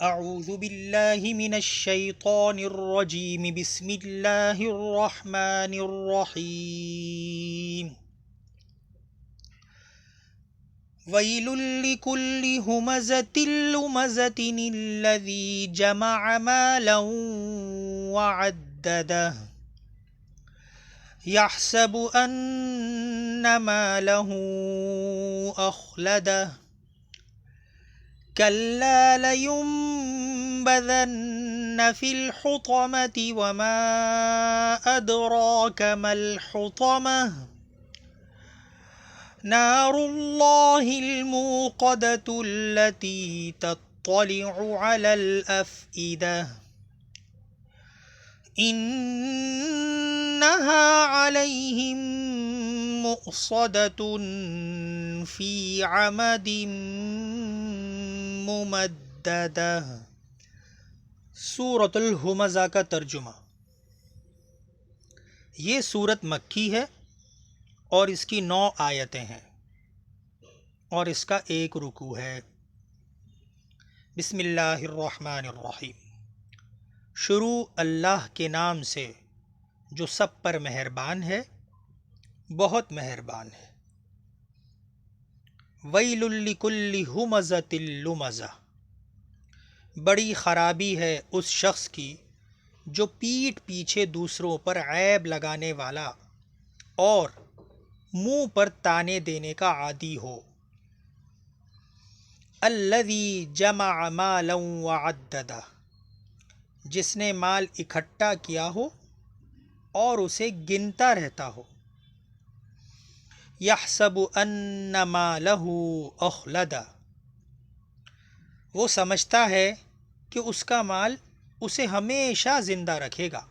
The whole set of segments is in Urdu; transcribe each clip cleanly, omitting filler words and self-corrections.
اعوذ باللہ من الشیطان الرجیم بسم اللہ الرحمن الرحیم ویل لکل ہمزۃ لمزۃ الذی جمع مالا وعددہ یحسب ان مالہ اخلدہ کلا لینبذن فی الحطمة وما ادراک ما الحطمة نار اللہ الموقدة التي تطلع على الافئدة انہا علیہم مؤصدة فی عمد ممددہ۔ سورۃ الہمزہ کا ترجمہ۔ یہ سورت مکی ہے اور اس کی 9 آیتیں ہیں اور اس کا 1 رکوع ہے۔ بسم اللہ الرحمن الرحیم۔ شروع اللہ کے نام سے جو سب پر مہربان ہے، بہت مہربان ہے۔ ویل لکل ہمزۃ لمزہ، بڑی خرابی ہے اس شخص کی جو پیٹھ پیچھے دوسروں پر عیب لگانے والا اور منہ پر تانے دینے کا عادی ہو۔ الذی جمع مالا وعددہ، جس نے مال اکٹھا کیا ہو اور اسے گنتا رہتا ہو۔ یحسب ان مالہ اخلدہ، وہ سمجھتا ہے کہ اس کا مال اسے ہمیشہ زندہ رکھے گا۔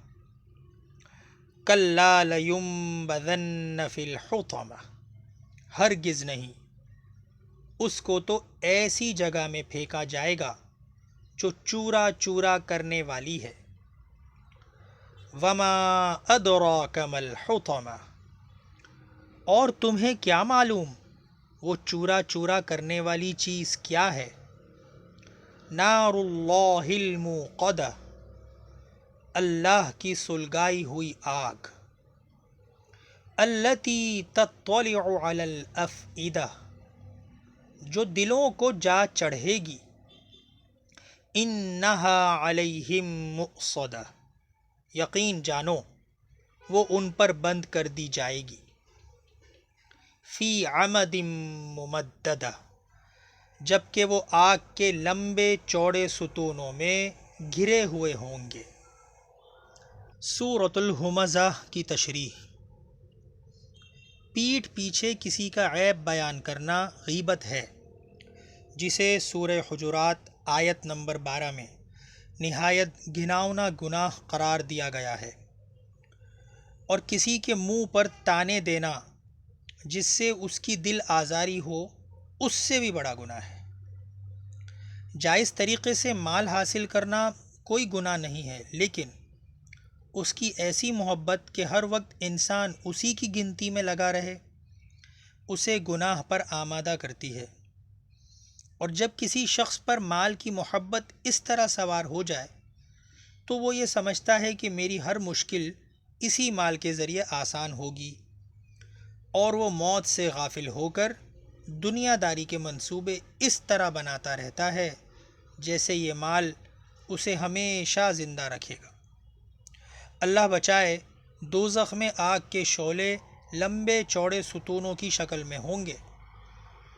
کلا لینبذن فی الحطمہ، ہرگز نہیں، اس کو تو ایسی جگہ میں پھینکا جائے گا جو چورا چورا کرنے والی ہے۔ وما ادراک ما الحطمہ، اور تمہیں کیا معلوم وہ چورا چورا کرنے والی چیز کیا ہے؟ نار اللہ الموقدہ، اللہ کی سلگائی ہوئی آگ۔ التی تطلع علی الافئدہ، جو دلوں کو جا چڑھے گی۔ انہا علیہم مؤصدہ، یقین جانو وہ ان پر بند کر دی جائے گی۔ فی عمد ممددہ، جبکہ وہ آگ کے لمبے چوڑے ستونوں میں گھرے ہوئے ہوں گے۔ سورۃ الہمزہ کی تشریح۔ پیٹھ پیچھے کسی کا عیب بیان کرنا غیبت ہے، جسے سورہ حجرات آیت نمبر 12 میں نہایت گھناؤنا گناہ قرار دیا گیا ہے، اور کسی کے منہ پر تانے دینا جس سے اس کی دل آزاری ہو، اس سے بھی بڑا گناہ ہے۔ جائز طریقے سے مال حاصل کرنا کوئی گناہ نہیں ہے، لیکن اس کی ایسی محبت کہ ہر وقت انسان اسی کی گنتی میں لگا رہے، اسے گناہ پر آمادہ کرتی ہے۔ اور جب کسی شخص پر مال کی محبت اس طرح سوار ہو جائے تو وہ یہ سمجھتا ہے کہ میری ہر مشکل اسی مال کے ذریعے آسان ہوگی، اور وہ موت سے غافل ہو کر دنیا داری کے منصوبے اس طرح بناتا رہتا ہے جیسے یہ مال اسے ہمیشہ زندہ رکھے گا۔ اللہ بچائے، دوزخ میں آگ کے شعلے لمبے چوڑے ستونوں کی شکل میں ہوں گے،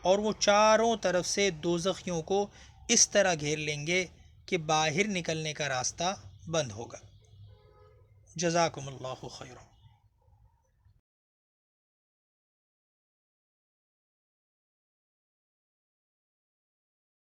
اور وہ چاروں طرف سے دوزخیوں کو اس طرح گھیر لیں گے کہ باہر نکلنے کا راستہ بند ہوگا۔ جزاکم اللہ خیرا۔